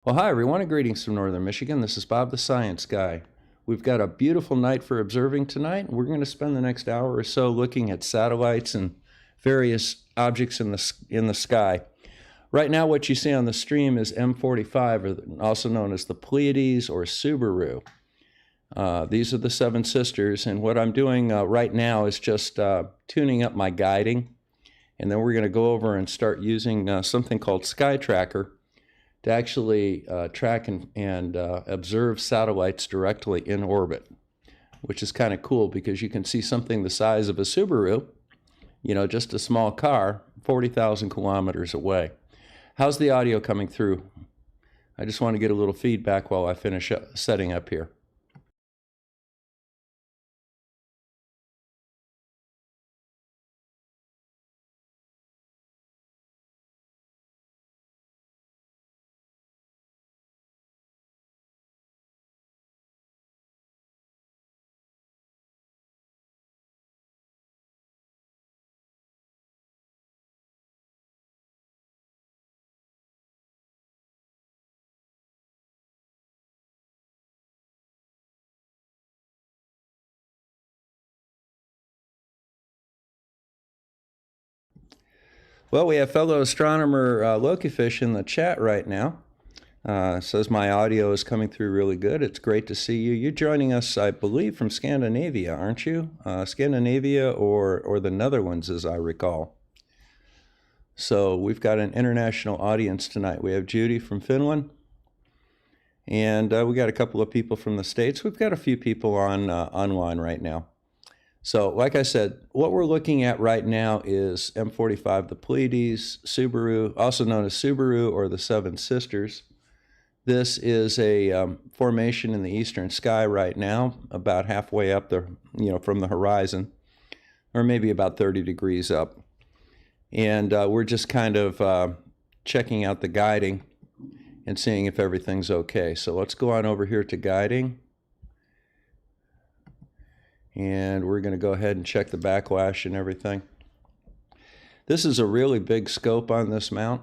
Well, hi everyone, and greetings from Northern Michigan. This is Bob the Science Guy. We've got a beautiful night for observing tonight. We're going to spend the next hour or so looking at satellites and various objects in the sky. Right now, what you see on the stream is M45, or also known as the Pleiades or Subaru. These are the seven sisters, and what I'm doing right now is just tuning up my guiding, and then we're going to go over and start using something called Sky Tracker to actually track and observe satellites directly in orbit, which is kind of cool because you can see something the size of a Subaru, just a small car, 40,000 kilometers away. How's the audio coming through? I just want to get a little feedback while I finish setting up here. Well, we have fellow astronomer Lokifish in the chat right now. Says my audio is coming through really good. It's great to see you. You're joining us, I believe, from Scandinavia, aren't you? Scandinavia or the Netherlands, as I recall. So we've got an international audience tonight. We have Judy from Finland, and we got a couple of people from the States. We've got a few people online right now. So, like I said, what we're looking at right now is M45, the Pleiades, Subaru, also known as Subaru or the Seven Sisters. This is a formation in the eastern sky right now, about halfway up the, from the horizon, or maybe about 30 degrees up. And we're just kind of checking out the guiding and seeing if everything's okay. So let's go on over here to guiding. And we're going to go ahead and check the backlash and everything. This is a really big scope on this mount.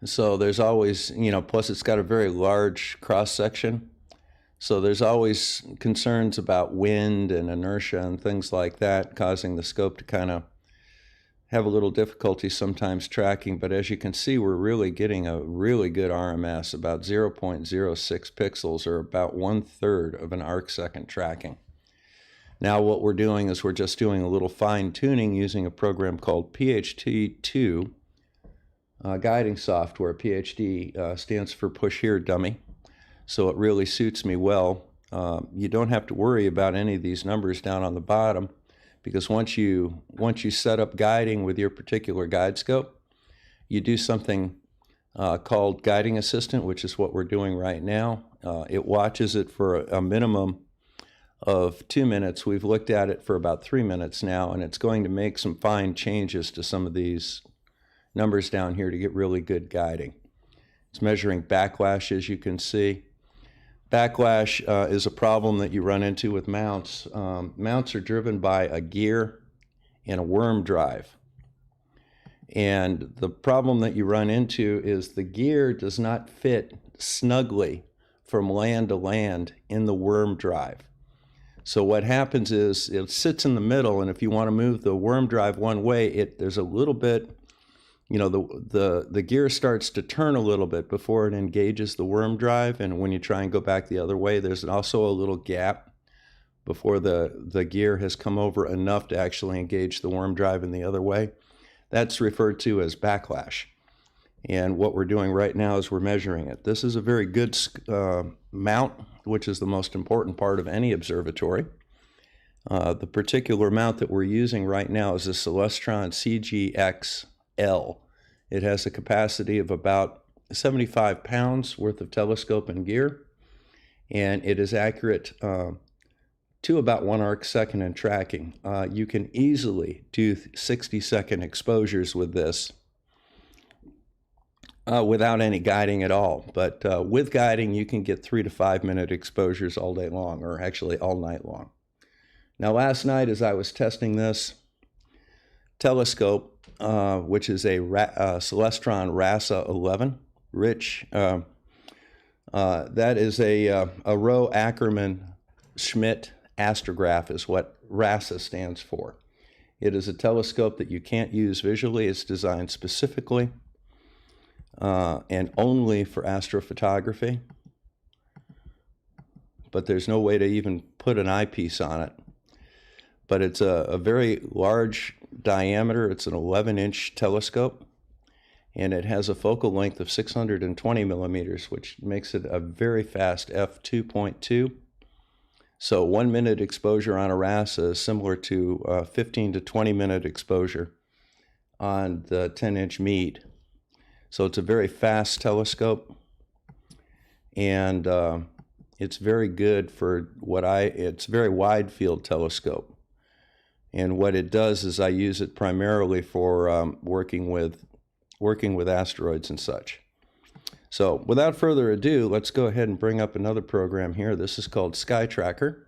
So there's always, plus it's got a very large cross section. So there's always concerns about wind and inertia and things like that, causing the scope to kind of have a little difficulty sometimes tracking. But as you can see, we're really getting a really good RMS, about 0.06 pixels, or about 1/3 of an arc second tracking. Now what we're doing is we're just doing a little fine tuning using a program called PHD2 guiding software. PHD stands for Push Here Dummy. So it really suits me well. You don't have to worry about any of these numbers down on the bottom, because once you set up guiding with your particular guide scope, you do something called Guiding Assistant, which is what we're doing right now. It watches it for a minimum of 2 minutes. We've looked at it for about 3 minutes now, and it's going to make some fine changes to some of these numbers down here to get really good guiding. It's measuring backlash, as you can see. Backlash is a problem that you run into with mounts. Mounts are driven by a gear and a worm drive. And the problem that you run into is the gear does not fit snugly from land to land in the worm drive. So what happens is it sits in the middle, and if you want to move the worm drive one way, there's a little bit, the gear starts to turn a little bit before it engages the worm drive, and when you try and go back the other way, there's also a little gap before the gear has come over enough to actually engage the worm drive in the other way. That's referred to as backlash. And what we're doing right now is we're measuring it. This is a very good mount, which is the most important part of any observatory. The particular mount that we're using right now is the Celestron CGX-L. It has a capacity of about 75 pounds worth of telescope and gear, and it is accurate to about 1 arc second in tracking. You can easily do 60-second exposures with this without any guiding at all. But with guiding, you can get 3 to 5 minute exposures all day long, or actually all night long. Now, last night as I was testing this telescope, which is a Celestron RASA 11, rich. That is a Roe Ackerman Schmidt astrograph is what RASA stands for. It is a telescope that you can't use visually. It's designed specifically and only for astrophotography. But there's no way to even put an eyepiece on it. But it's a very large diameter. It's an 11-inch telescope, and it has a focal length of 620 millimeters, which makes it a very fast f2.2. So 1 minute exposure on a RASA is similar to 15 to 20 minute exposure on the 10-inch Meade. So it's a very fast telescope, and it's very good for it's a very wide field telescope. And what it does is I use it primarily for working with asteroids and such. So without further ado, let's go ahead and bring up another program here. This is called Sky Tracker.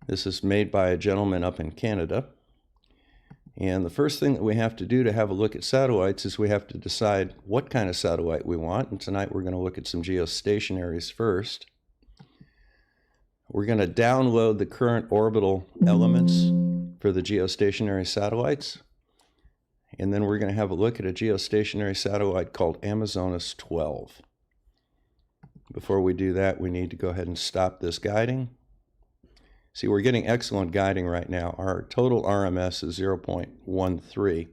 This is made by a gentleman up in Canada. And the first thing that we have to do to have a look at satellites is we have to decide what kind of satellite we want. And tonight we're going to look at some geostationaries first. We're going to download the current orbital elements for the geostationary satellites. And then we're going to have a look at a geostationary satellite called Amazonas 12. Before we do that, we need to go ahead and stop this guiding. See, we're getting excellent guiding right now. Our total RMS is 0.13,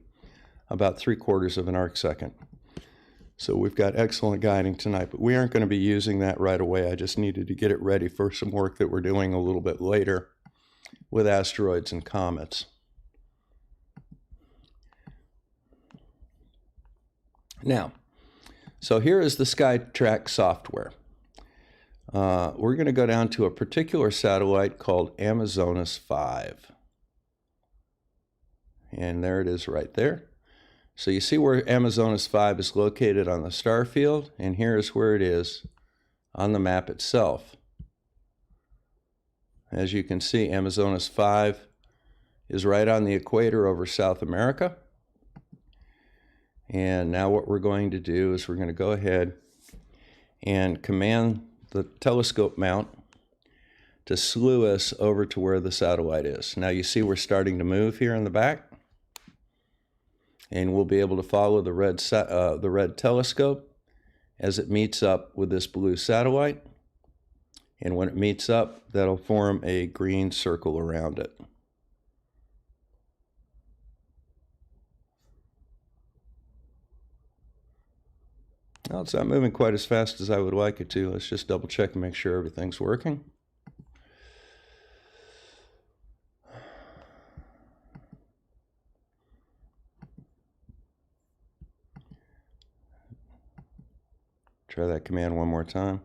about 3/4 of an arc second. So we've got excellent guiding tonight, but we aren't going to be using that right away. I just needed to get it ready for some work that we're doing a little bit later with asteroids and comets. Now, so here is the SkyTrack software. We're going to go down to a particular satellite called Amazonas 5. And there it is right there. So you see where Amazonas 5 is located on the star field, and here is where it is on the map itself. As you can see, Amazonas 5 is right on the equator over South America. And now what we're going to do is we're going to go ahead and command the telescope mount to slew us over to where the satellite is. Now you see we're starting to move here in the back. And we'll be able to follow the red telescope as it meets up with this blue satellite. And when it meets up, that'll form a green circle around it. Well, it's not moving quite as fast as I would like it to. Let's just double check and make sure everything's working. Try that command one more time.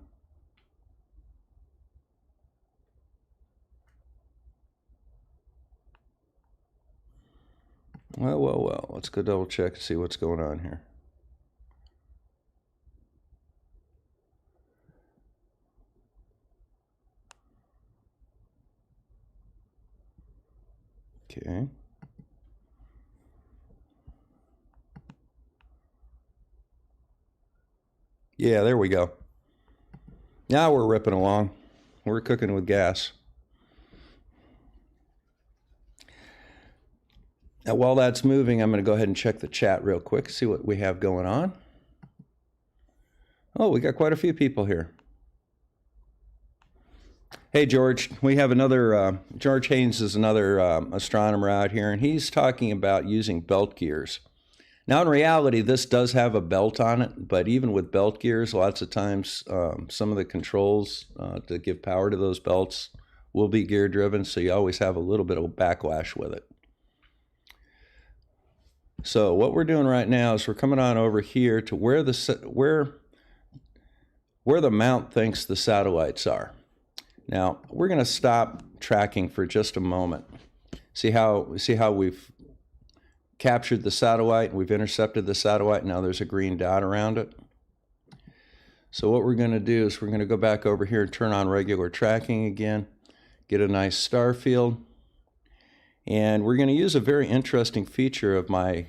Well. Let's go double check and see what's going on here. Okay. Yeah, there we go. Now we're ripping along. We're cooking with gas. Now, while that's moving, I'm going to go ahead and check the chat real quick, see what we have going on. Oh, we got quite a few people here. Hey, George, we have another, George Haynes is another astronomer out here, and he's talking about using belt gears. Now, in reality, this does have a belt on it, but even with belt gears, lots of times some of the controls to give power to those belts will be gear driven, so you always have a little bit of backlash with it. So what we're doing right now is we're coming on over here to where the mount thinks the satellites are. Now, we're going to stop tracking for just a moment. See how we've captured the satellite, we've intercepted the satellite, now there's a green dot around it. So what we're going to do is we're going to go back over here and turn on regular tracking again, get a nice star field, And we're going to use a very interesting feature of my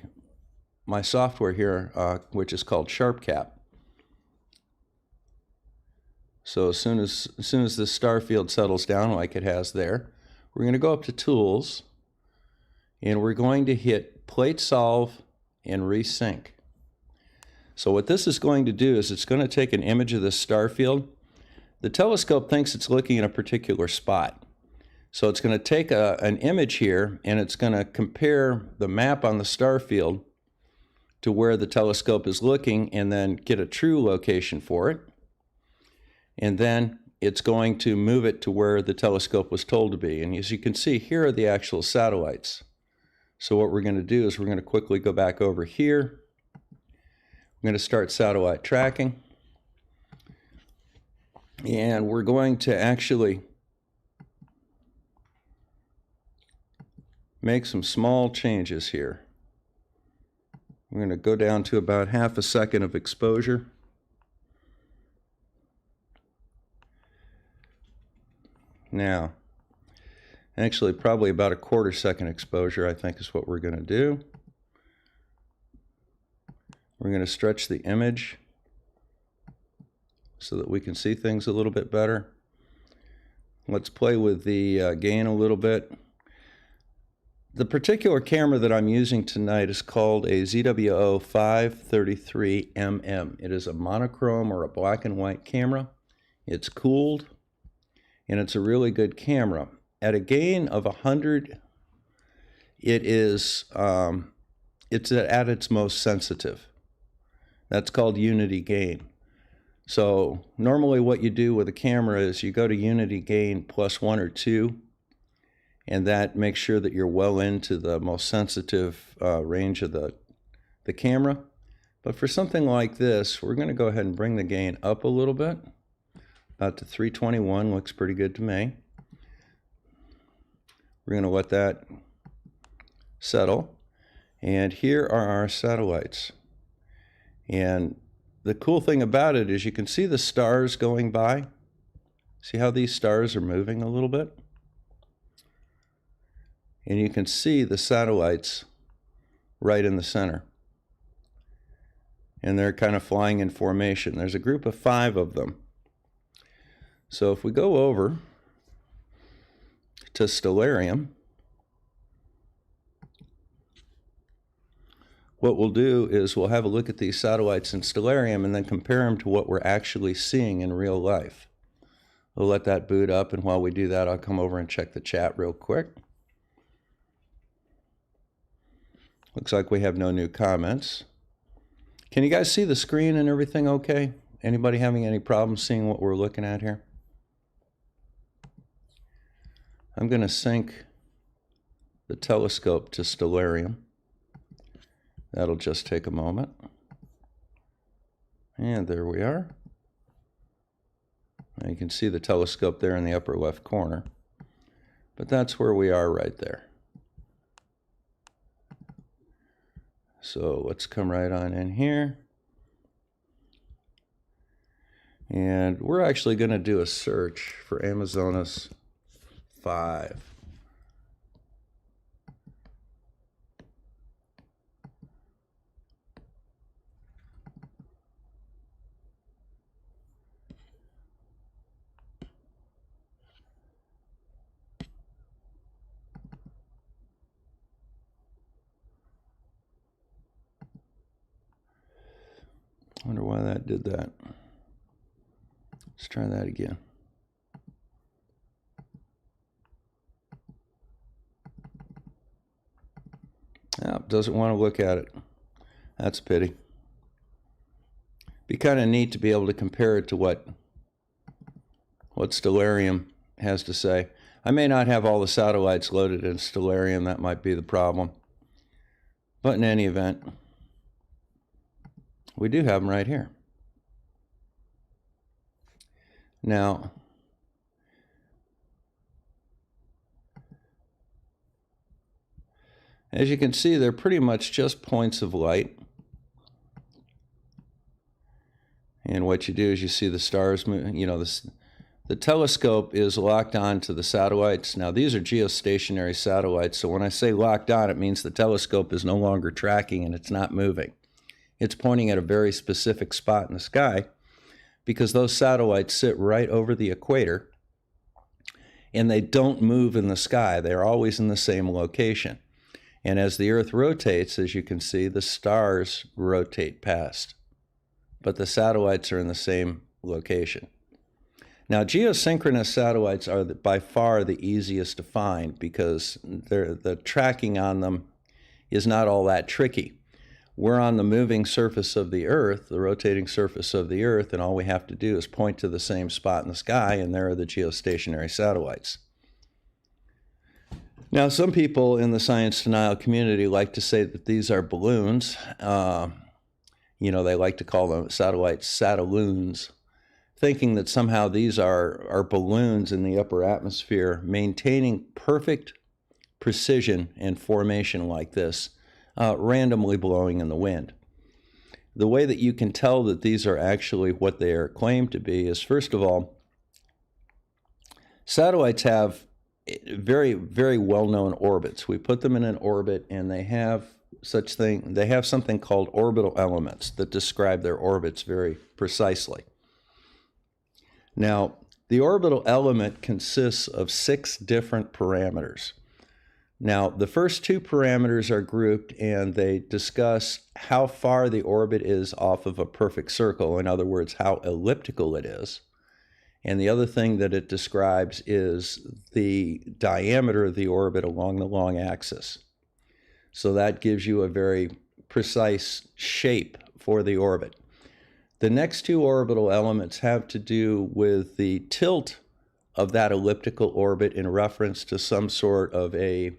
software here, which is called SharpCap. So as soon as this star field settles down like it has there, we're going to go up to Tools, and we're going to hit Plate Solve and Resync. So what this is going to do is it's going to take an image of this star field. The telescope thinks it's looking at a particular spot. So it's going to take an image here, and it's going to compare the map on the star field to where the telescope is looking, and then get a true location for it. And then it's going to move it to where the telescope was told to be. And as you can see, here are the actual satellites. So what we're going to do is we're going to quickly go back over here. I'm going to start satellite tracking. And we're going to actually make some small changes here. We're going to go down to about half a second of exposure. Now, actually probably about a quarter second exposure, I think, is what we're going to do. We're going to stretch the image so that we can see things a little bit better. Let's play with the gain a little bit. The particular camera that I'm using tonight is called a ZWO 533mm. It is a monochrome or a black and white camera. It's cooled, and it's a really good camera. At a gain of 100, it is it's at its most sensitive. That's called unity gain. So normally what you do with a camera is you go to unity gain +1 or 2, and that makes sure that you're well into the most sensitive range of the camera. But for something like this, we're going to go ahead and bring the gain up a little bit. About to 321, looks pretty good to me. We're going to let that settle. And here are our satellites. And the cool thing about it is you can see the stars going by. See how these stars are moving a little bit? And you can see the satellites right in the center. And they're kind of flying in formation. There's a group of 5 of them. So if we go over to Stellarium, what we'll do is we'll have a look at these satellites in Stellarium and then compare them to what we're actually seeing in real life. We'll let that boot up, and while we do that, I'll come over and check the chat real quick. Looks like we have no new comments. Can you guys see the screen and everything okay? Anybody having any problems seeing what we're looking at here? I'm going to sync the telescope to Stellarium. That'll just take a moment. And there we are. Now you can see the telescope there in the upper left corner. But that's where we are right there. So let's come right on in here. And we're actually going to do a search for Amazonas 5. I wonder why that did that. Let's try that again. Oh, doesn't want to look at it. That's a pity. Be kind of neat to be able to compare it to what Stellarium has to say. I may not have all the satellites loaded in Stellarium. That might be the problem. But in any event, we do have them right here. Now, as you can see, they're pretty much just points of light. And what you do is you see the stars move, The telescope is locked on to the satellites. Now, these are geostationary satellites, so when I say locked on, it means the telescope is no longer tracking and it's not moving. It's pointing at a very specific spot in the sky because those satellites sit right over the equator and they don't move in the sky. They're always in the same location. And as the Earth rotates, as you can see, the stars rotate past, but the satellites are in the same location. Now, geosynchronous satellites are by far the easiest to find because the tracking on them is not all that tricky. We're on the moving surface of the Earth, the rotating surface of the Earth, and all we have to do is point to the same spot in the sky, and there are the geostationary satellites. Now, some people in the science denial community like to say that these are balloons. They like to call them satellites satelloons, thinking that somehow these are balloons in the upper atmosphere maintaining perfect precision and formation like this, randomly blowing in the wind. The way that you can tell that these are actually what they are claimed to be is, first of all, satellites have very, very well-known orbits. We put them in an orbit, and they have something called orbital elements that describe their orbits very precisely. Now, the orbital element consists of 6 different parameters. Now, the first 2 parameters are grouped, and they discuss how far the orbit is off of a perfect circle, in other words, how elliptical it is. And the other thing that it describes is the diameter of the orbit along the long axis. So that gives you a very precise shape for the orbit. The next 2 orbital elements have to do with the tilt of that elliptical orbit in reference to some sort of a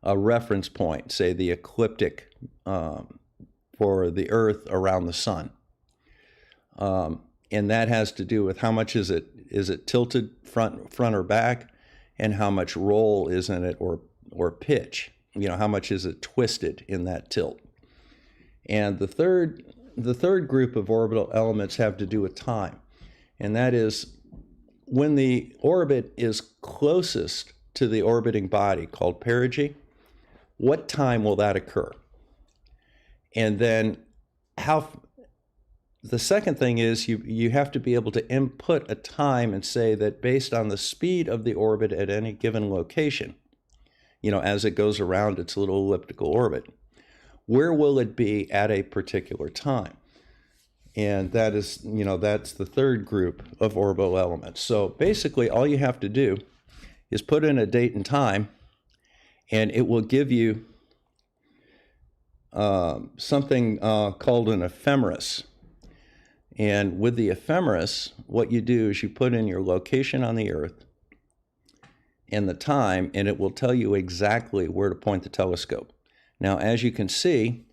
reference point, say the ecliptic for the Earth around the sun. And that has to do with how much is it tilted front or back, and how much roll is in it or pitch. How much is it twisted in that tilt. And the third group of orbital elements have to do with time, and that is when the orbit is closest to the orbiting body, called perigee, what time will that occur? And then the second thing is you have to be able to input a time and say that based on the speed of the orbit at any given location, as it goes around its little elliptical orbit, where will it be at a particular time? And that is, that's the third group of orbital elements. So basically all you have to do is put in a date and time, and it will give you something called an ephemeris. And with the ephemeris, what you do is you put in your location on the Earth and the time, and it will tell you exactly where to point the telescope. Now, as you can see,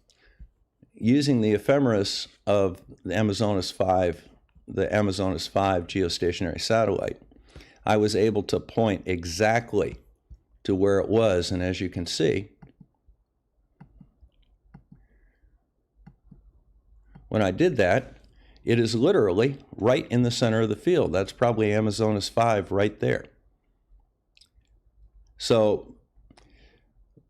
using the ephemeris of the Amazonas 5 geostationary satellite, I was able to point exactly to where it was, and as you can see, when I did that, it is literally right in the center of the field. That's probably Amazonas 5 right there. So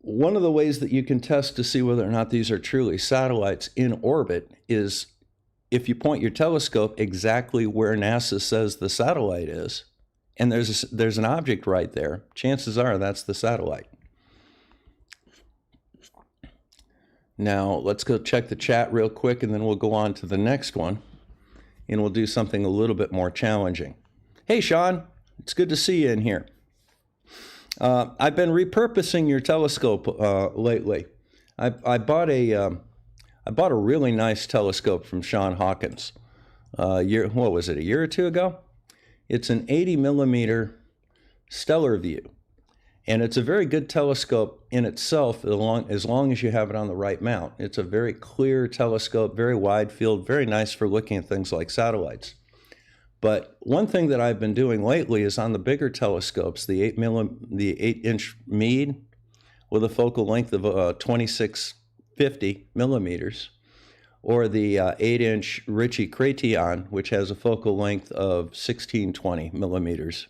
one of the ways that you can test to see whether or not these are truly satellites in orbit is if you point your telescope exactly where NASA says the satellite is, and there's an object right there, chances are that's the satellite. Now, let's go check the chat real quick, and then we'll go on to the next one, and we'll do something a little bit more challenging. Hey, Sean, it's good to see you in here. I've been repurposing your telescope lately. I bought a really nice telescope from Sean Hawkins. A year or 2 ago? It's an 80 millimeter stellar view, and it's a very good telescope in itself as long as you have it on the right mount. It's a very clear telescope, very wide field, very nice for looking at things like satellites. But one thing that I've been doing lately is on the bigger telescopes, the 8-inch Meade with a focal length of 2650 millimeters. or the 8-inch Ritchie Crayon, which has a focal length of 1620 millimeters.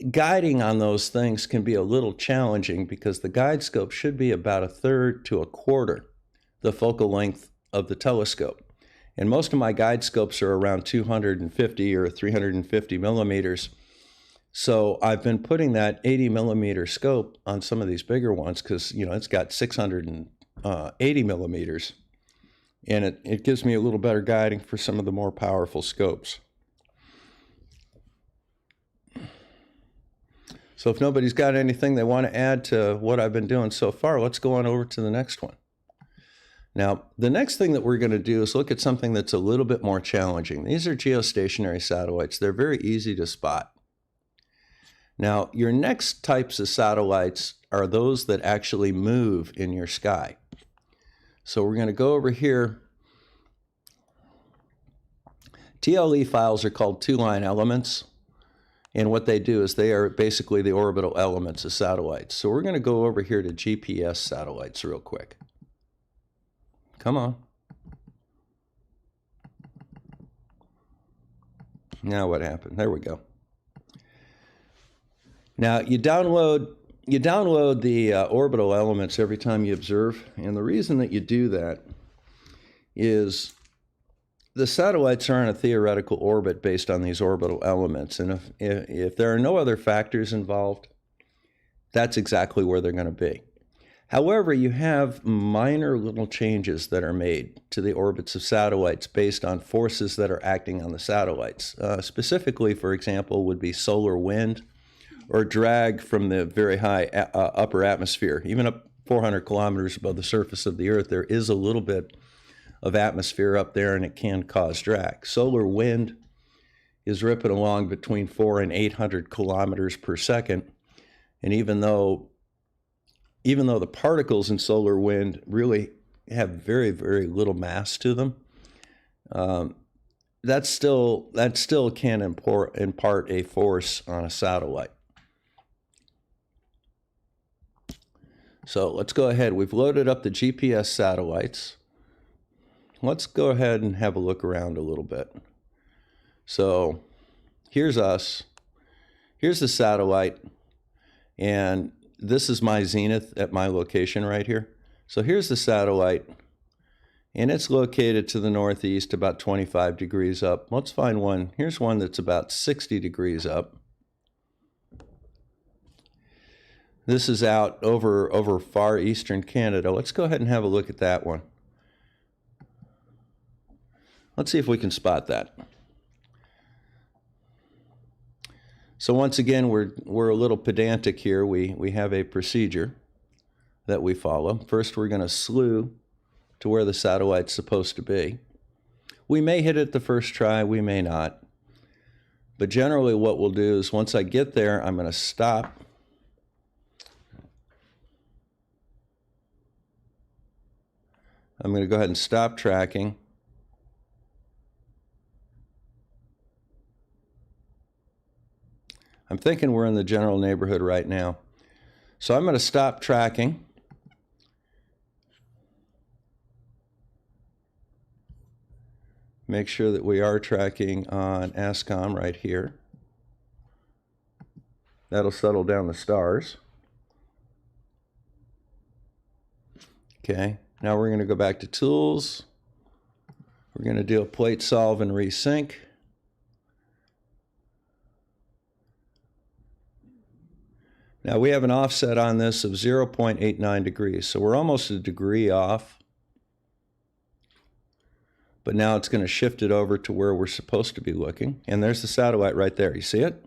Guiding on those things can be a little challenging because the guide scope should be about 1/3 to 1/4 the focal length of the telescope. And most of my guide scopes are around 250 or 350 millimeters. So I've been putting that 80 millimeter scope on some of these bigger ones because, you know, it's got 680 millimeters. And it gives me a little better guiding for some of the more powerful scopes. So if nobody's got anything they want to add to what I've been doing so far, let's go on over to the next one. Now, the next thing that we're going to do is look at something that's a little bit more challenging. These are geostationary satellites. They're very easy to spot. Now, your next types of satellites are those that actually move in your sky. So we're going to go over here. TLE files are called two-line elements. And what they do is they are basically the orbital elements of satellites. So we're going to go over here to GPS satellites real quick. Come on. Now what happened? There we go. Now you download the orbital elements every time you observe, and the reason that you do that is the satellites are in a theoretical orbit based on these orbital elements, and if there are no other factors involved, that's exactly where they're going to be. However, you have minor little changes that are made to the orbits of satellites based on forces that are acting on the satellites. Specifically, for example, would be solar wind or drag from the very high upper atmosphere. Even up 400 kilometers above the surface of the Earth, there is a little bit of atmosphere up there, and it can cause drag. Solar wind is ripping along between 400 and 800 kilometers per second, and even though the particles in solar wind really have very, very little mass to them, that still can impart a force on a satellite. So let's go ahead. We've loaded up the GPS satellites. Let's go ahead and have a look around a little bit. So here's us. Here's the satellite. And this is my zenith at my location right here. So here's the satellite. And it's located to the northeast about 25 degrees up. Let's find one. Here's one that's about 60 degrees up. This is out over far eastern Canada. Let's go ahead and have a look at that one. Let's see if we can spot that. So once again, we're a little pedantic here. We have a procedure that we follow. First, we're going to slew to where the satellite's supposed to be. We may hit it the first try, we may not. But generally what we'll do is once I get there, I'm going to stop. I'm going to go ahead and stop tracking. I'm thinking we're in the general neighborhood right now. So I'm going to stop tracking. Make sure that we are tracking on ASCOM right here. That'll settle down the stars. Okay, now we're going to go back to Tools. We're going to do a plate solve and resync. Now we have an offset on this of 0.89 degrees, so we're almost a degree off. But now it's going to shift it over to where we're supposed to be looking. And there's the satellite right there. You see it?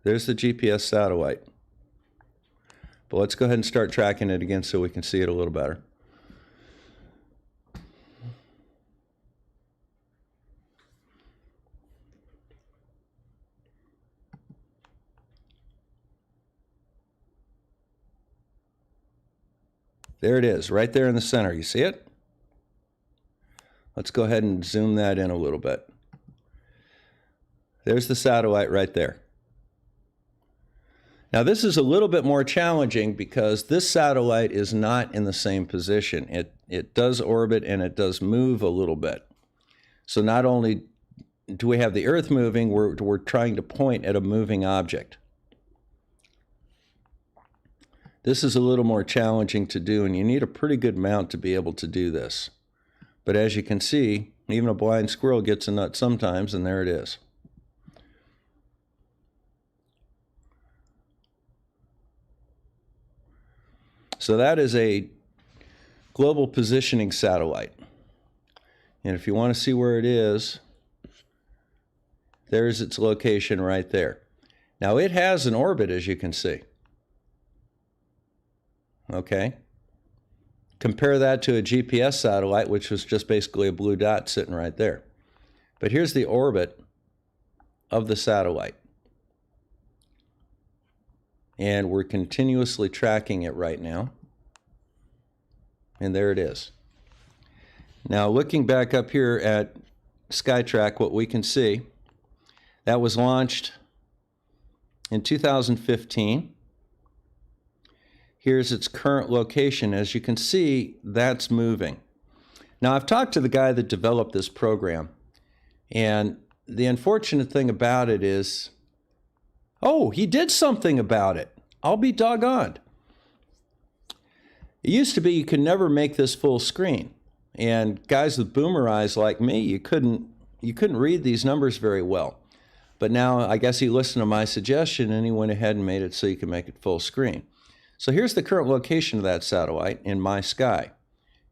There's the GPS satellite. But let's go ahead and start tracking it again so we can see it a little better. There it is, right there in the center. You see it? Let's go ahead and zoom that in a little bit. There's the satellite right there. Now this is a little bit more challenging because this satellite is not in the same position. it does orbit and it does move a little bit. So not only do we have the Earth moving, we're trying to point at a moving object. This is a little more challenging to do, and you need a pretty good mount to be able to do this. But as you can see, even a blind squirrel gets a nut sometimes, and there it is. So that is a global positioning satellite. And if you want to see where it is, there's its location right there. Now it has an orbit, as you can see. Okay. Compare that to a GPS satellite, which was just basically a blue dot sitting right there. But here's the orbit of the satellite. And we're continuously tracking it right now. And there it is. Now looking back up here at SkyTrack, what we can see, that was launched in 2015. Here's its current location. As you can see, that's moving. Now, I've talked to the guy that developed this program, and the unfortunate thing about it is, oh, he did something about it. I'll be doggoned. It used to be you could never make this full screen, and guys with boomer eyes like me, you couldn't read these numbers very well. But now I guess he listened to my suggestion and he went ahead and made it so you can make it full screen. So here's the current location of that satellite in my sky.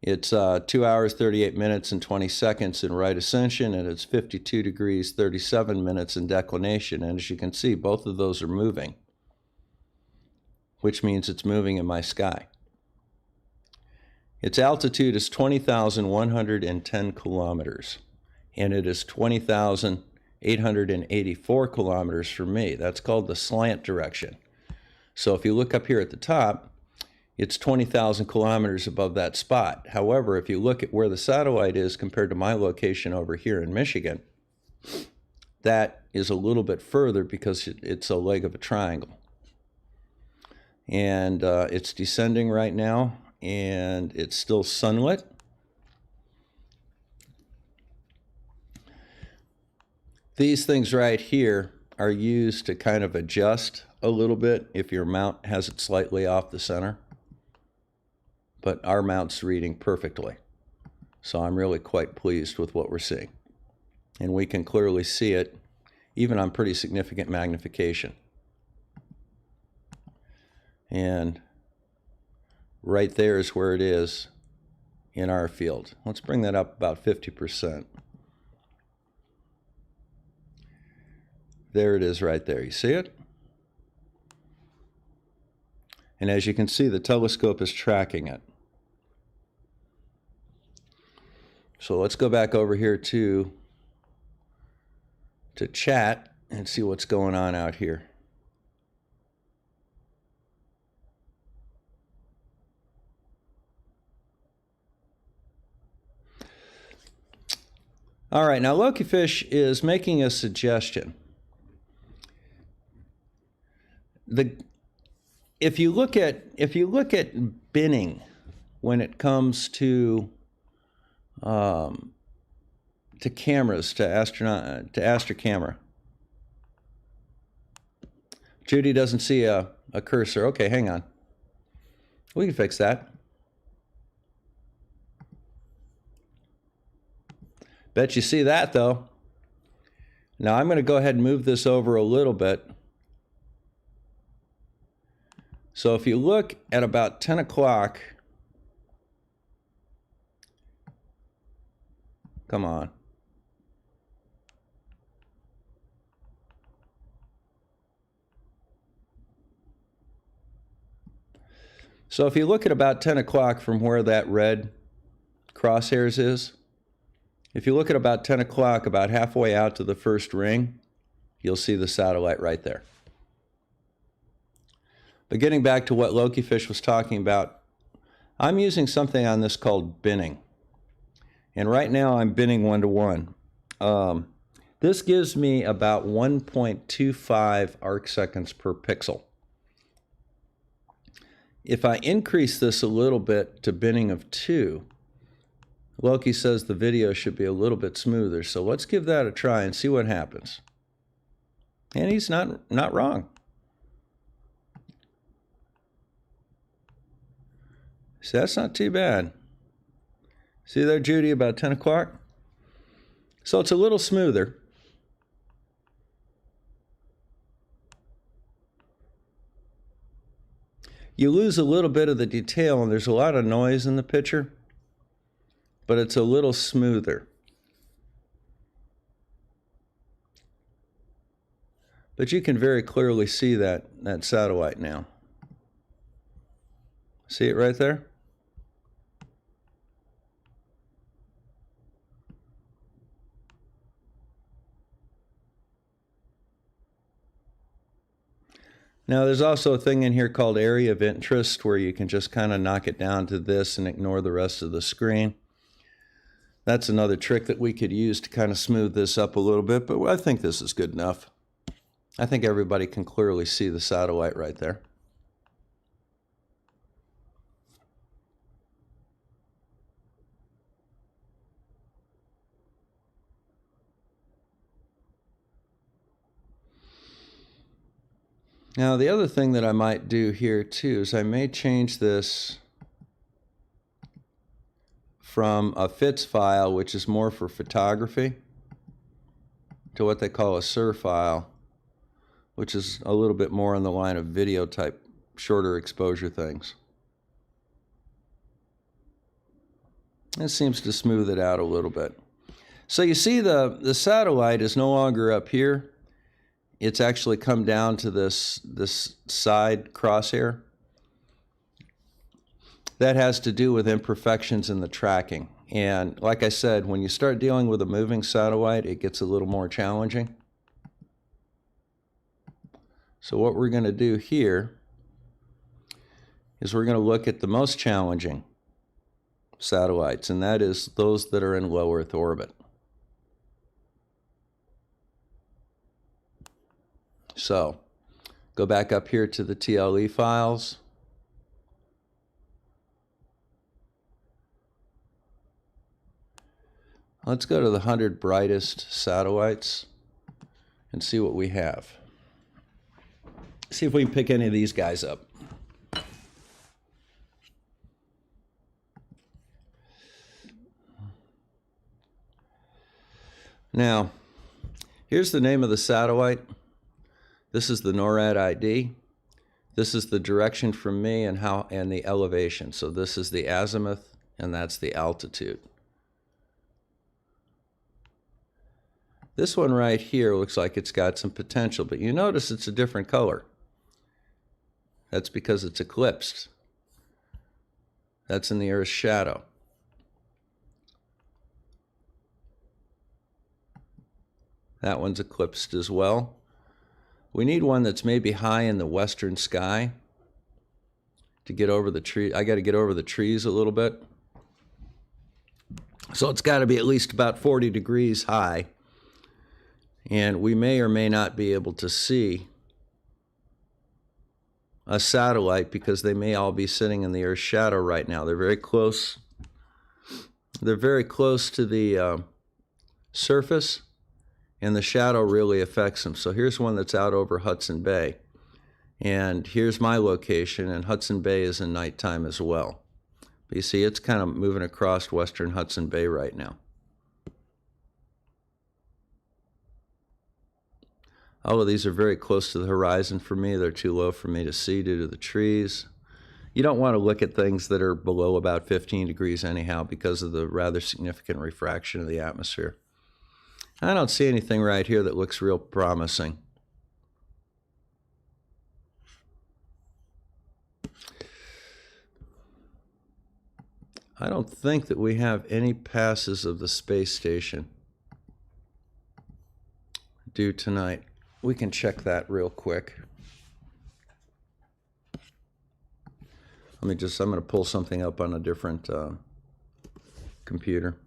It's 2 hours, 38 minutes, and 20 seconds in right ascension, and it's 52 degrees, 37 minutes in declination. And as you can see, both of those are moving, which means it's moving in my sky. Its altitude is 20,110 kilometers, and it is 20,884 kilometers from me. That's called the slant direction. So if you look up here at the top, it's 20,000 kilometers above that spot. However, if you look at where the satellite is compared to my location over here in Michigan, that is a little bit further because it's a leg of a triangle. And it's descending right now, and it's still sunlit. These things right here are used to kind of adjust a little bit if your mount has it slightly off the center. But our mount's reading perfectly. So I'm really quite pleased with what we're seeing. And we can clearly see it even on pretty significant magnification. And right there is where it is in our field. Let's bring that up about 50%. There it is right there. You see it? And as you can see, the telescope is tracking it. So let's go back over here to chat and see what's going on out here. All right, now Loki Fish is making a suggestion. If you look at binning when it comes to cameras, to Astro camera. Judy doesn't see a cursor. Okay, hang on. We can fix that. Bet you see that though. Now I'm going to go ahead and move this over a little bit. So if you look at about 10 o'clock, come on. So if you look at about 10 o'clock from where that red crosshairs is, if you look at about 10 o'clock, about halfway out to the first ring, you'll see the satellite right there. But getting back to what Loki Fish was talking about, I'm using something on this called binning. And right now I'm binning 1:1. This gives me about 1.25 arc seconds per pixel. If I increase this a little bit to binning of 2, Loki says the video should be a little bit smoother, so let's give that a try and see what happens. And he's not wrong. So that's not too bad. See there, Judy, about 10 o'clock? So it's a little smoother. You lose a little bit of the detail, and there's a lot of noise in the picture, but it's a little smoother. But you can very clearly see that satellite now. See it right there? Now, there's also a thing in here called area of interest where you can just kind of knock it down to this and ignore the rest of the screen. That's another trick that we could use to kind of smooth this up a little bit, but I think this is good enough. I think everybody can clearly see the satellite right there. Now, the other thing that I might do here too is I may change this from a FITS file, which is more for photography, to what they call a SIR file, which is a little bit more on the line of video type, shorter exposure things. It seems to smooth it out a little bit. So you see the satellite is no longer up here. It's actually come down to this side crosshair. That has to do with imperfections in the tracking. And like I said, when you start dealing with a moving satellite, it gets a little more challenging. So what we're going to do here is we're going to look at the most challenging satellites, and that is those that are in low Earth orbit. So, go back up here to the TLE files. Let's go to the 100 brightest satellites and see what we have. See if we can pick any of these guys up. Now, here's the name of the satellite. This is the NORAD ID. This is the direction from me and the elevation. So this is the azimuth and that's the altitude. This one right here looks like it's got some potential, but you notice it's a different color. That's because it's eclipsed. That's in the Earth's shadow. That one's eclipsed as well. We need one that's maybe high in the western sky to get over the tree. I got to get over the trees a little bit. So it's got to be at least about 40 degrees high. And we may or may not be able to see a satellite because they may all be sitting in the Earth's shadow right now. They're very close. They're very close to the surface, and the shadow really affects them. So here's one that's out over Hudson Bay. And here's my location, and Hudson Bay is in nighttime as well. But you see, it's kind of moving across western Hudson Bay right now. All of these are very close to the horizon for me. They're too low for me to see due to the trees. You don't want to look at things that are below about 15 degrees anyhow because of the rather significant refraction of the atmosphere. I don't see anything right here that looks real promising. I don't think that we have any passes of the space station due tonight. We can check that real quick. I'm going to pull something up on a different computer.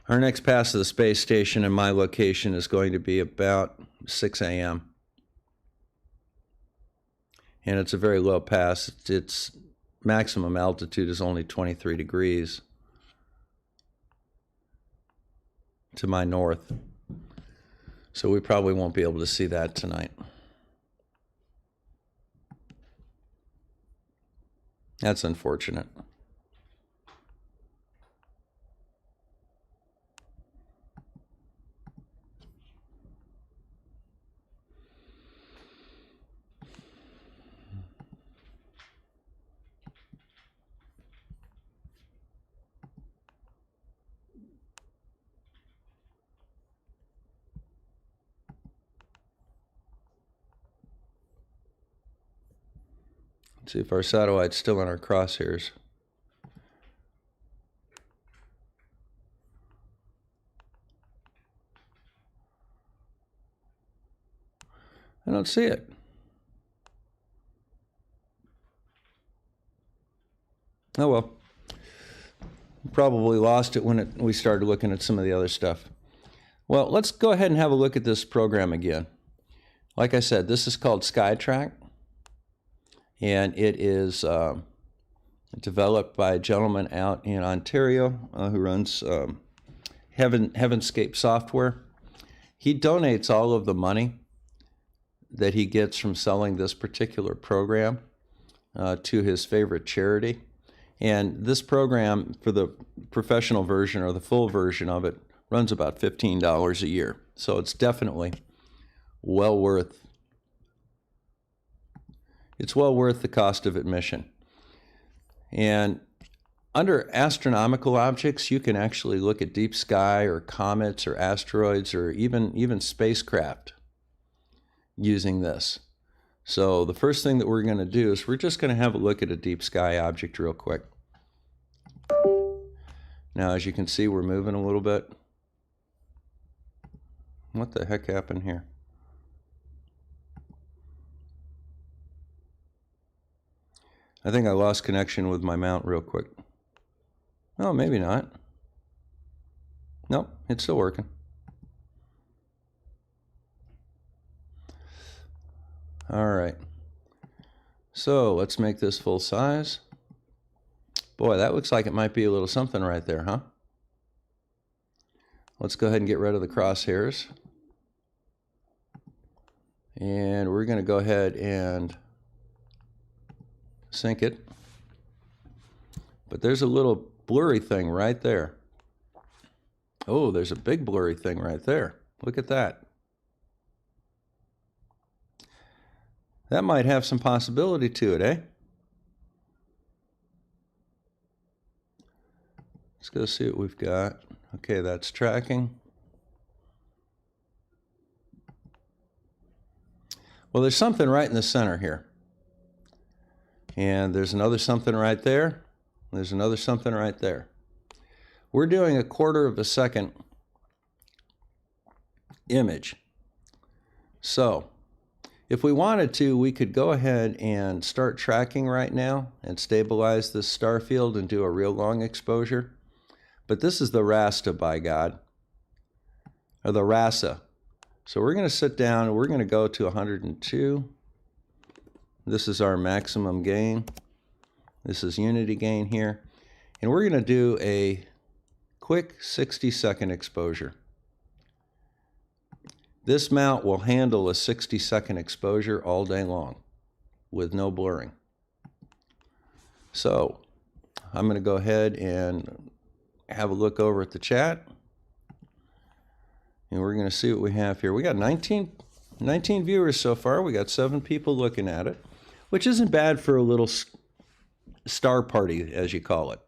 Our next pass of the space station in my location is going to be about 6 a.m. and it's a very low pass. Its maximum altitude is only 23 degrees to my north. So we probably won't be able to see that tonight. That's unfortunate. Let's see if our satellite's still in our crosshairs. I don't see it. Oh well. Probably lost it when we started looking at some of the other stuff. Well, let's go ahead and have a look at this program again. Like I said, this is called SkyTrack, and it is developed by a gentleman out in Ontario who runs Heavenscape Software. He donates all of the money that he gets from selling this particular program to his favorite charity. And this program, for the professional version or the full version of it, runs about $15 a year. So it's definitely well worth the cost of admission. And under astronomical objects, you can actually look at deep sky or comets or asteroids or even spacecraft using this. So the first thing that we're going to do is we're just going to have a look at a deep sky object real quick. Now, as you can see, we're moving a little bit. What the heck happened here? I think I lost connection with my mount real quick. Oh, maybe not. Nope, it's still working. All right. So let's make this full size. Boy, that looks like it might be a little something right there, huh? Let's go ahead and get rid of the crosshairs. And we're going to go ahead and sync it. But there's a little blurry thing right there. Oh, there's a big blurry thing right there. Look at that. That might have some possibility to it, eh? Let's go see what we've got. Okay, that's tracking. Well, there's something right in the center here. And there's another something right there. There's another something right there. We're doing 1/4 of a second image. So, if we wanted to, we could go ahead and start tracking right now and stabilize this star field and do a real long exposure. But this is the rasta, by God, or the rasa. So we're going to sit down and we're going to go to 102. This is our maximum gain. This is unity gain here. And we're going to do a quick 60-second exposure. This mount will handle a 60-second exposure all day long with no blurring. So I'm going to go ahead and have a look over at the chat. And we're going to see what we have here. We got 19 viewers so far. We got 7 people looking at it, which isn't bad for a little star party, as you call it.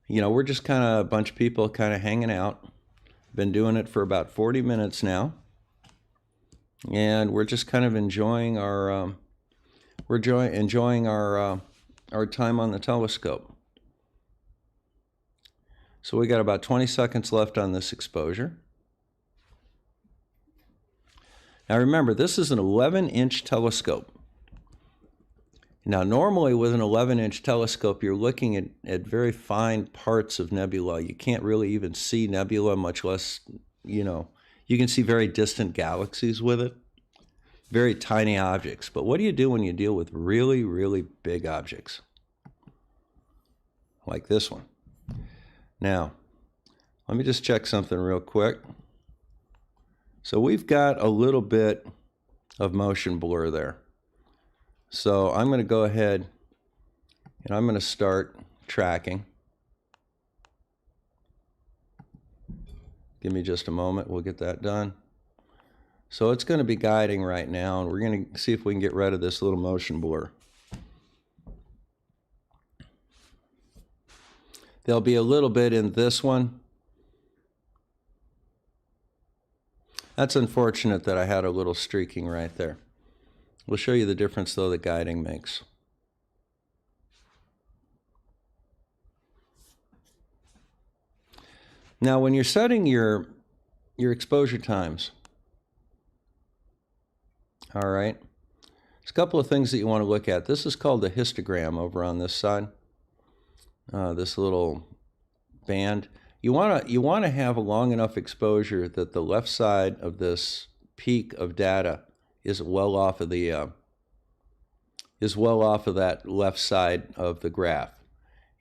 You know, we're just kind of a bunch of people kind of hanging out. Been doing it for about 40 minutes now. And we're just kind of enjoying our our time on the telescope. So we got about 20 seconds left on this exposure. Now remember, this is an 11-inch telescope. Now normally with an 11-inch telescope, you're looking at very fine parts of nebula. You can't really even see nebula, much less, you know, you can see very distant galaxies with it. very tiny objects. But what do you do when you deal with really, really big objects? Like this one. Now, let me just check something real quick. So we've got a little bit of motion blur there. So I'm going to go ahead and I'm going to start tracking. Give me just a moment, we'll get that done. So it's going to be guiding right now, and we're going to see if we can get rid of this little motion blur. There'll be a little bit in this one. That's unfortunate that I had a little streaking right there. We'll show you the difference, though, that guiding makes. Now, when you're setting your exposure times, all right, there's a couple of things that you want to look at. This is called the histogram over on this side, this little band. You want to have a long enough exposure that the left side of this peak of data is well off of that left side of the graph.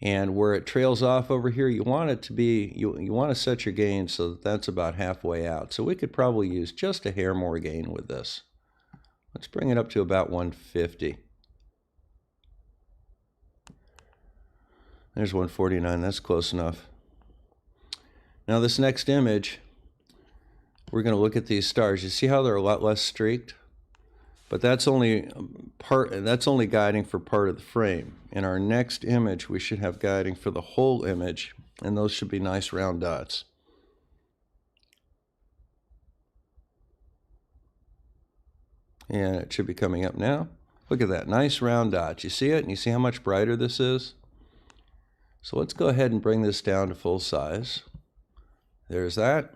And where it trails off over here, you want it to be, you want to set your gain so that that's about halfway out. So we could probably use just a hair more gain with this. Let's bring it up to about 150. There's 149, that's close enough. Now this next image, we're going to look at these stars. You see how they're a lot less streaked? But that's only guiding for part of the frame. In our next image, we should have guiding for the whole image, and those should be nice round dots. And it should be coming up now. Look at that, nice round dots. You see it? And you see how much brighter this is? So let's go ahead and bring this down to full size. There's that.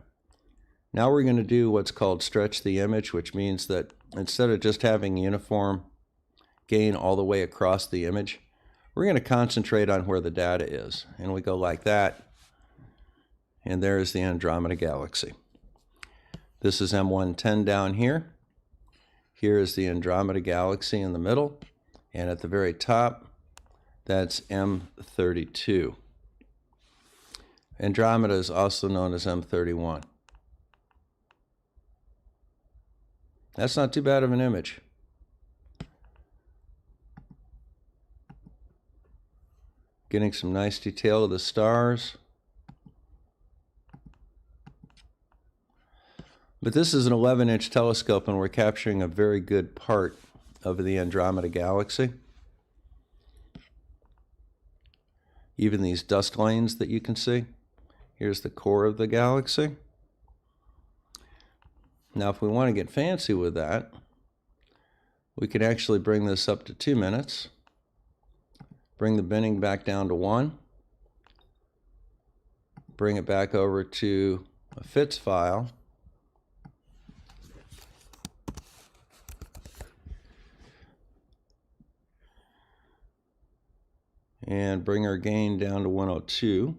Now we're going to do what's called stretch the image, which means that instead of just having uniform gain all the way across the image, we're going to concentrate on where the data is. And we go like that. And there's the Andromeda Galaxy. This is M110 down here. Here is the Andromeda Galaxy in the middle. And at the very top, that's M32. Andromeda is also known as M31. That's not too bad of an image. Getting some nice detail of the stars. But this is an 11-inch telescope, and we're capturing a very good part of the Andromeda Galaxy. Even these dust lanes that you can see. Here's the core of the galaxy. Now, if we want to get fancy with that, we can actually bring this up to 2 minutes. Bring the binning back down to 1. Bring it back over to a FITS file. And bring our gain down to 102.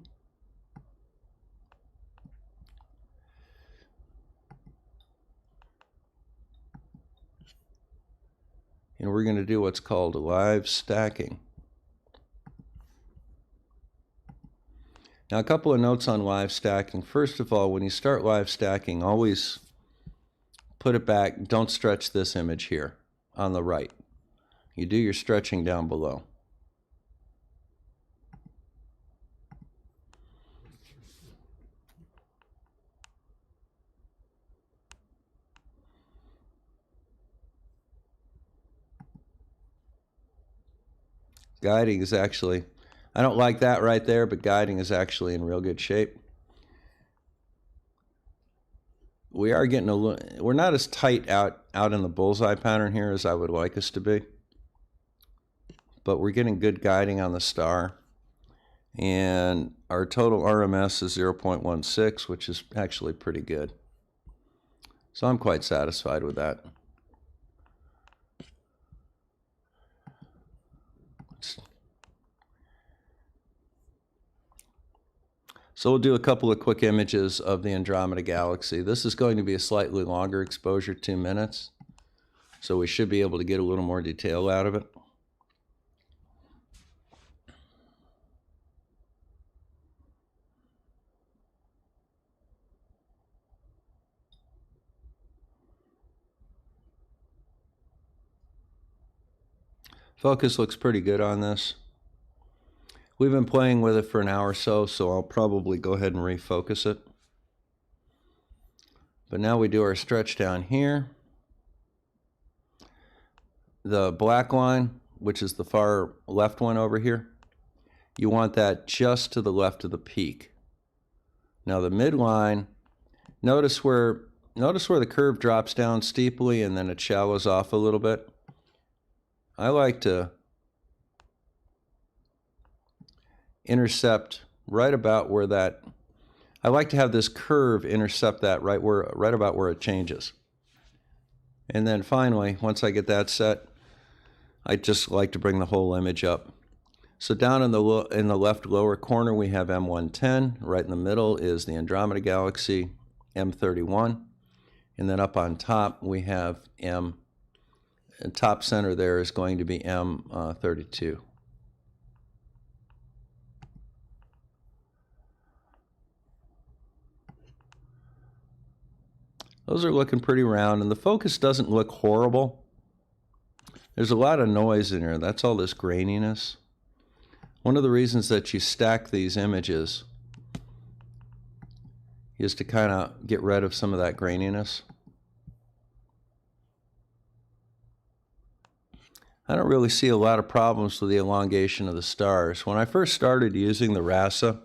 And we're going to do what's called live stacking. Now, a couple of notes on live stacking. First of all, when you start live stacking, always put it back. Don't stretch this image here on the right. You do your stretching down below. Guiding is actually, I don't like that right there, but guiding is actually in real good shape. We are getting a little, we're not as tight out in the bullseye pattern here as I would like us to be. But we're getting good guiding on the star. And our total RMS is 0.16, which is actually pretty good. So I'm quite satisfied with that. So we'll do a couple of quick images of the Andromeda Galaxy. This is going to be a slightly longer exposure, 2 minutes. So we should be able to get a little more detail out of it. Focus looks pretty good on this. We've been playing with it for an hour or so, so I'll probably go ahead and refocus it. But now we do our stretch down here. The black line, which is the far left one over here, you want that just to the left of the peak. Now the midline, notice where the curve drops down steeply and then it shallows off a little bit. I like to intercept right about where that, I like to have this curve intercept that right about where it changes. And then finally, once I get that set, I just like to bring the whole image up. So down in the left lower corner we have M110, right in the middle is the Andromeda Galaxy, M31, and then up on top we have and top center there is going to be M32. Those are looking pretty round, and the focus doesn't look horrible. There's a lot of noise in here. That's all this graininess. One of the reasons that you stack these images is to kind of get rid of some of that graininess. I don't really see a lot of problems with the elongation of the stars. When I first started using the RASA,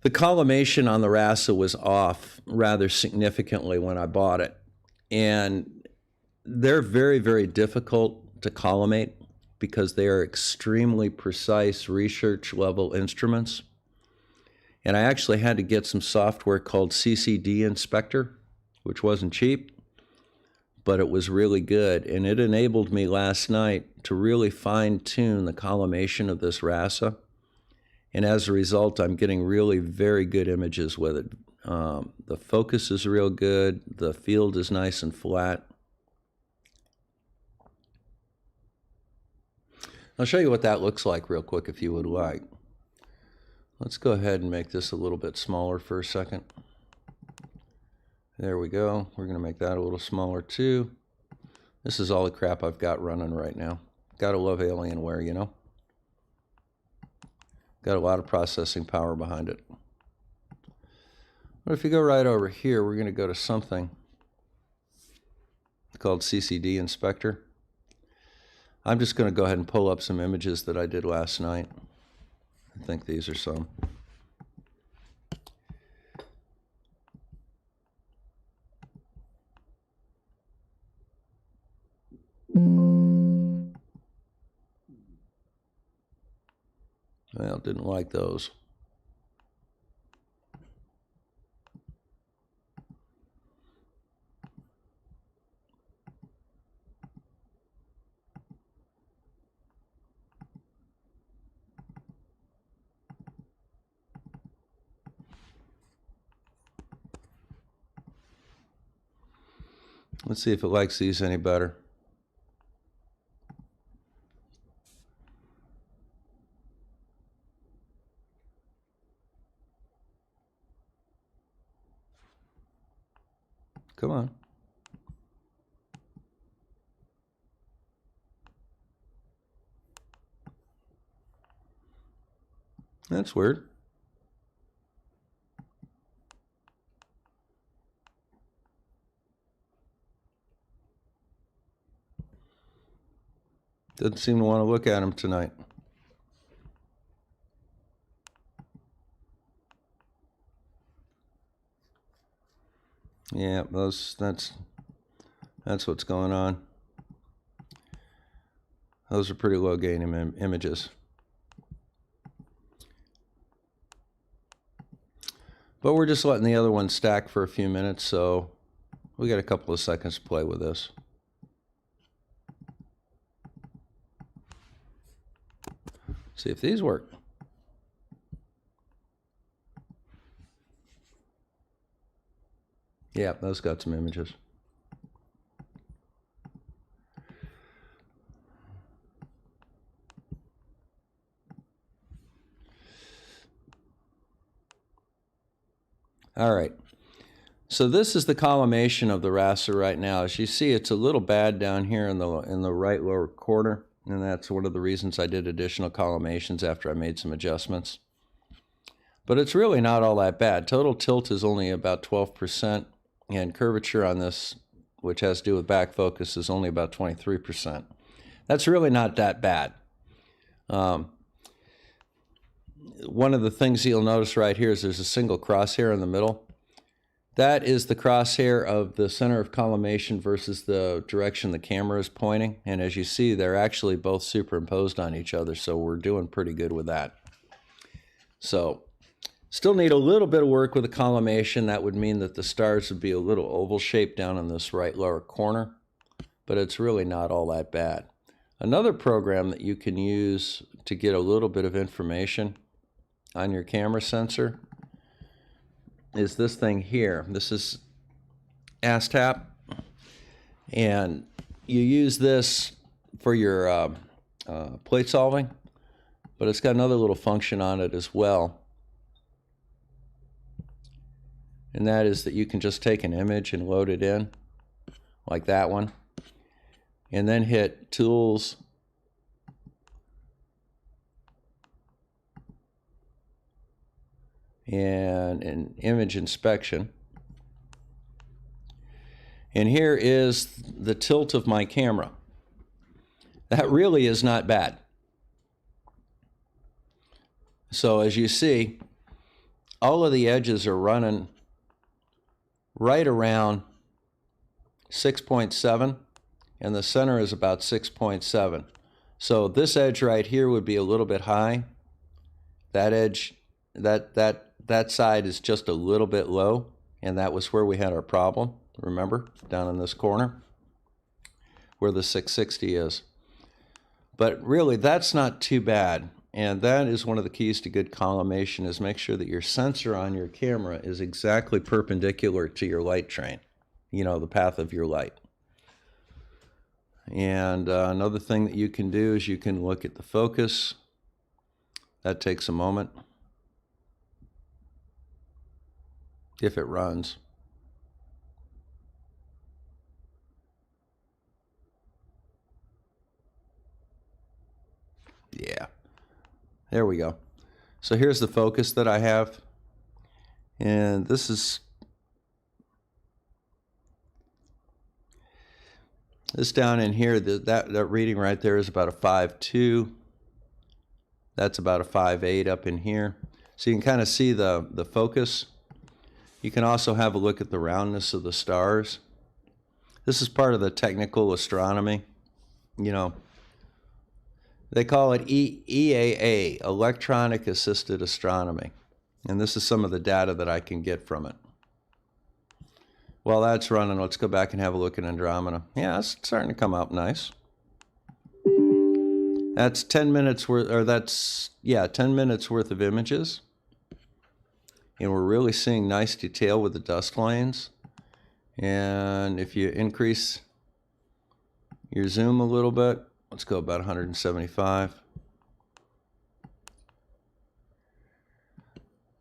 the collimation on the RASA was off rather significantly when I bought it. And they're very, very difficult to collimate because they are extremely precise research level instruments. And I actually had to get some software called CCD Inspector, which wasn't cheap, but it was really good. And it enabled me last night to really fine-tune the collimation of this RASA. And as a result, I'm getting really very good images with it. The focus is real good. The field is nice and flat. I'll show you what that looks like real quick if you would like. Let's go ahead and make this a little bit smaller for a second. There we go. We're going to make that a little smaller too. This is all the crap I've got running right now. Gotta love Alienware, you know. Got a lot of processing power behind it. But if you go right over here, we're going to go to something called CCD Inspector. I'm just going to go ahead and pull up some images that I did last night. I think these are some. Well, didn't like those. Let's see if it likes these any better. Come on. That's weird. Doesn't seem to want to look at him tonight. Yeah, that's what's going on. Those are pretty low gain images. But we're just letting the other one stack for a few minutes, so we got a couple of seconds to play with this. See if these work. Yeah, those got some images. All right. So this is the collimation of the raster right now. As you see, it's a little bad down here in the right lower corner, and that's one of the reasons I did additional collimations after I made some adjustments. But it's really not all that bad. Total tilt is only about 12%, and curvature on this, which has to do with back focus, is only about 23%. That's really not that bad. One of the things you'll notice right here is there's a single crosshair in the middle. That is the crosshair of the center of collimation versus the direction the camera is pointing. And as you see, they're actually both superimposed on each other, so we're doing pretty good with that. So, still need a little bit of work with the collimation. That would mean that the stars would be a little oval shaped down in this right lower corner, but it's really not all that bad. Another program that you can use to get a little bit of information on your camera sensor is this thing here. This is ASTAP, and you use this for your plate solving, but it's got another little function on it as well, and that is that you can just take an image and load it in like that one, and then hit Tools, and an image inspection. And here is the tilt of my camera. That really is not bad. So as you see, all of the edges are running right around 6.7, and the center is about 6.7. So this edge right here would be a little bit high. That edge, that side is just a little bit low, and that was where we had our problem, remember, down in this corner where the 660 is. But really, that's not too bad, and that is one of the keys to good collimation, is make sure that your sensor on your camera is exactly perpendicular to your light train, you know, the path of your light. And another thing that you can do is you can look at the focus. That takes a moment, if it runs. Yeah, there we go. So here's the focus that I have, and this down in here, that reading right there is about a 5.2. That's about a 5.8 up in here. So you can kind of see the focus. You can also have a look at the roundness of the stars. This is part of the technical astronomy. You know, they call it EAA, Electronic Assisted Astronomy. And this is some of the data that I can get from it. While that's running, let's go back and have a look at Andromeda. Yeah, it's starting to come out nice. That's 10 minutes worth, or that's, yeah, 10 minutes worth of images. And we're really seeing nice detail with the dust lanes. And if you increase your zoom a little bit, let's go about 175.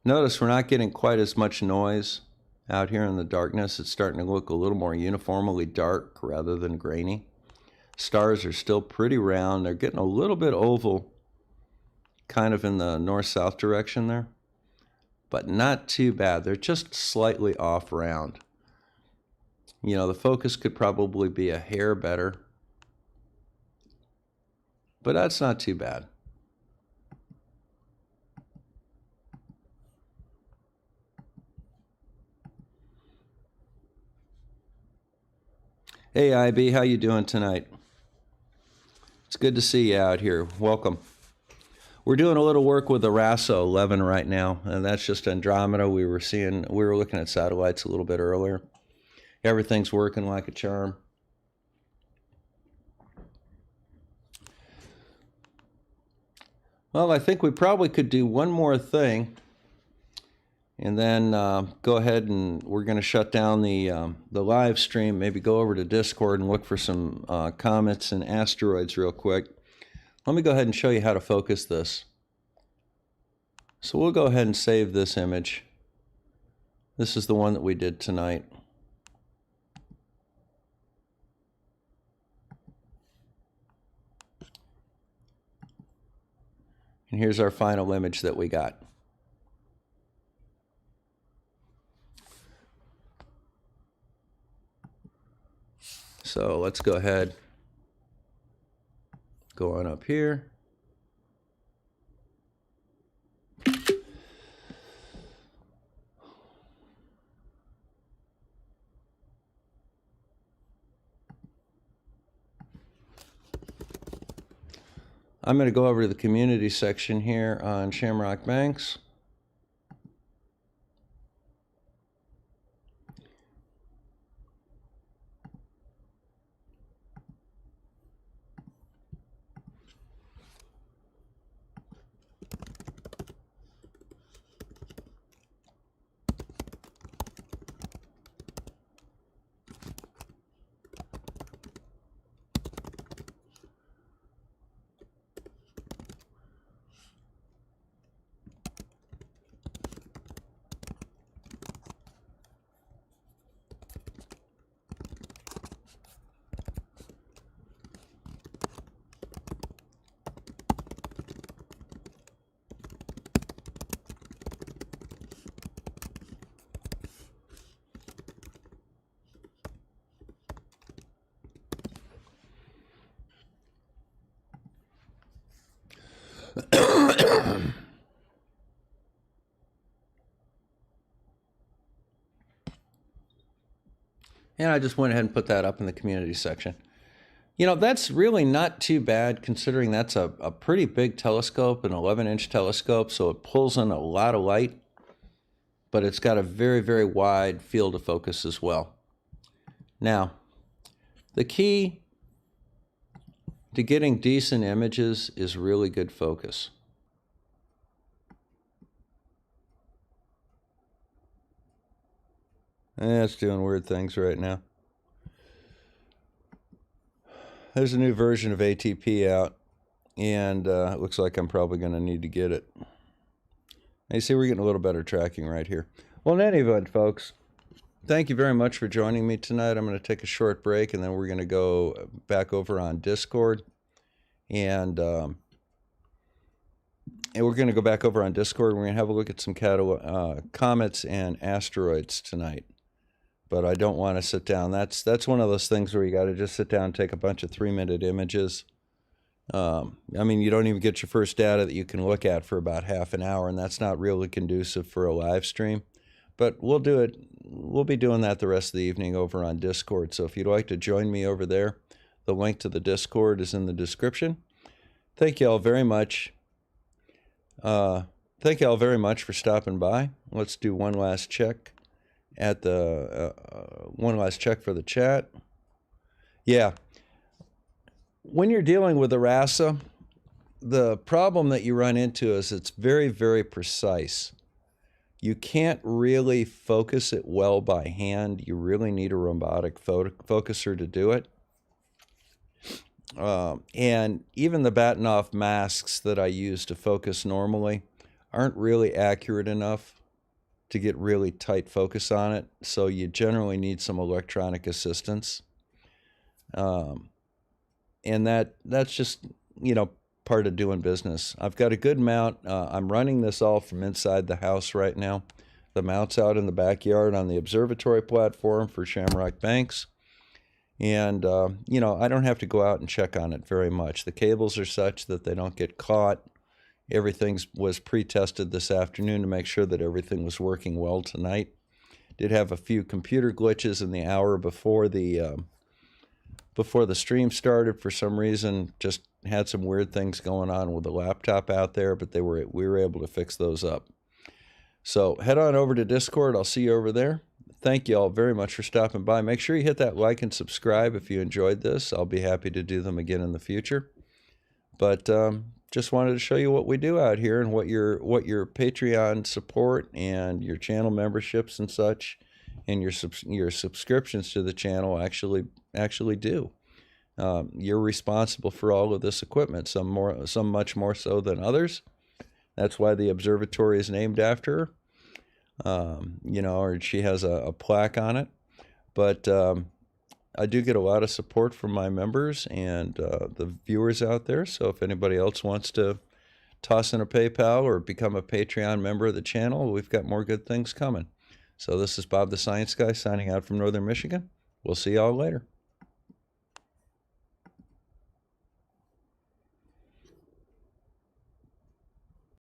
Notice we're not getting quite as much noise out here in the darkness. It's starting to look a little more uniformly dark rather than grainy. Stars are still pretty round. They're getting a little bit oval, kind of in the north-south direction there, but not too bad. They're just slightly off round. You know, the focus could probably be a hair better, but that's not too bad. Hey IB, how you doing tonight? It's good to see you out here. Welcome. We're doing a little work with the RASO 11 right now, and that's just Andromeda. We were looking at satellites a little bit earlier. Everything's working like a charm. Well, I think we probably could do one more thing, and then go ahead and we're going to shut down the live stream. Maybe go over to Discord and look for some comets and asteroids real quick. Let me go ahead and show you how to focus this. So we'll go ahead and save this image. This is the one that we did tonight. And here's our final image that we got. So let's go ahead, go on up here. I'm going to go over to the community section here on Shamrock Banks. And I just went ahead and put that up in the community section. You know, that's really not too bad considering that's a pretty big telescope, an 11-inch telescope, so it pulls in a lot of light, but it's got a very, very wide field of focus as well. Now, the key to getting decent images is really good focus. It's doing weird things right now. There's a new version of ATP out, and it looks like I'm probably going to need to get it. You see, we're getting a little better tracking right here. Well, in any event, folks, thank you very much for joining me tonight. I'm going to take a short break, and then we're going to go back over on Discord. And we're going to go back over on Discord. We're going to have a look at some comets and asteroids tonight. But I don't want to sit down. That's one of those things where you got to just sit down and take a bunch of 3-minute images. I mean, you don't even get your first data that you can look at for about half an hour, and that's not really conducive for a live stream. But we'll do it. We'll be doing that the rest of the evening over on Discord. So if you'd like to join me over there, the link to the Discord is in the description. Thank you all very much. Thank you all very much for stopping by. Let's do one last check at the one last check for the chat. Yeah. When you're dealing with ERASA, the problem that you run into is it's very, very precise. You can't really focus it well by hand. You really need a robotic focuser to do it. And even the Bahtinov masks that I use to focus normally aren't really accurate enough to get really tight focus on it. So you generally need some electronic assistance. And that's just, you know, part of doing business. I've got a good mount. I'm running this all from inside the house right now. The mount's out in the backyard on the observatory platform for Shamrock Banks. And, you know, I don't have to go out and check on it very much. The cables are such that they don't get caught. Everything was pre-tested this afternoon to make sure that everything was working well tonight. Did have a few computer glitches in the hour before the stream started. For some reason, just had some weird things going on with the laptop out there, but we were able to fix those up. So head on over to Discord. I'll see you over there. Thank you all very much for stopping by. Make sure you hit that like and subscribe if you enjoyed this. I'll be happy to do them again in the future. But just wanted to show you what we do out here and what your Patreon support and your channel memberships and such and your subscriptions to the channel actually do. You're responsible for all of this equipment, some much more so than others. That's why the observatory is named after her. or she has a plaque on it. But I do get a lot of support from my members and the viewers out there. So if anybody else wants to toss in a PayPal or become a Patreon member of the channel, we've got more good things coming. So this is Bob the Science Guy signing out from Northern Michigan. We'll see y'all later.